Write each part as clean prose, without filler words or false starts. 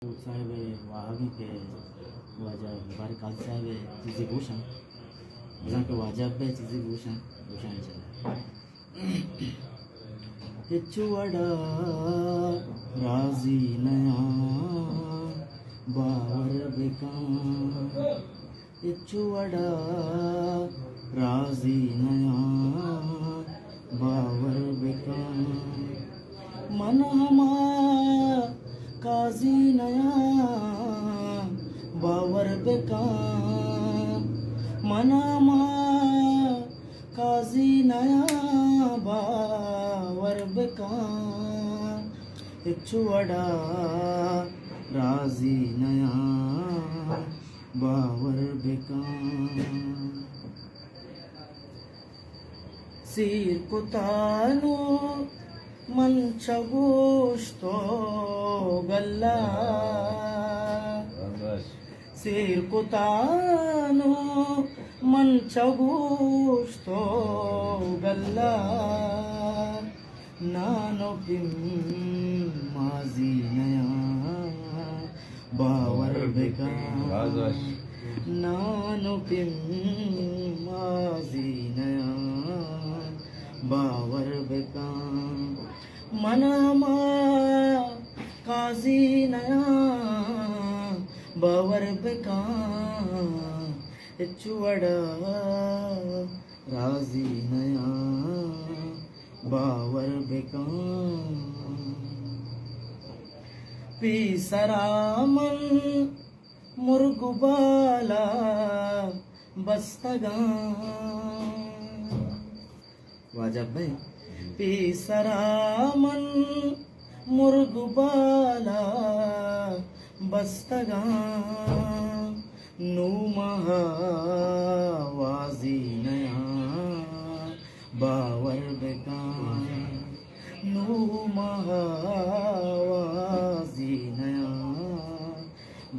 sahibi wahagi ke wajah bari kal sahibi tizi bushan bilang ke wajah be tizi bushan bushan chala ಹೆಚ್ಚುವಡ ರಾಜಿ ನಯ ಬಾವರ್ ಬೇಕಾ ಹೆಚ್ಚುವಡ ರಾಜಿ ನಯ ಬಾವರ್ ಬೇಕಾ मन हमा काजी नया बावर बेका मन हमा काजी नया बावर बेका इच्छुवड़ा राजी नया बावर बेका सिर कुतानो मंचगुस्तो गल्ला सिर कुतानो मंचगुस्तो गल्ला नानो पिम माजी नया बावर बेका नानो पिम माजी नया बावर बेका मनमा काजी नया बावर बेका चुवड़ा राजी नया बावर बेका पीसरामन मुर्गुबाला बस्तगा वाजब भाई पीसरामन मुर्गुबाला बस्तगा नूमहा वाजी नया बावर बेका नूमहा वाजी नया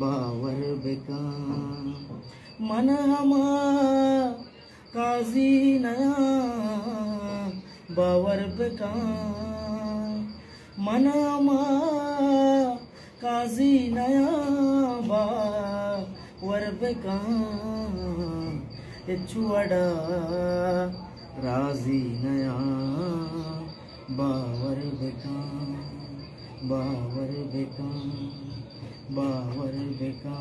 बावर बेका मन हमा काजी नया बावर बेका मनमा काजी नया बावर बेका चुवड़ा राजी नया बावर बेका बावर बेका बावर बेका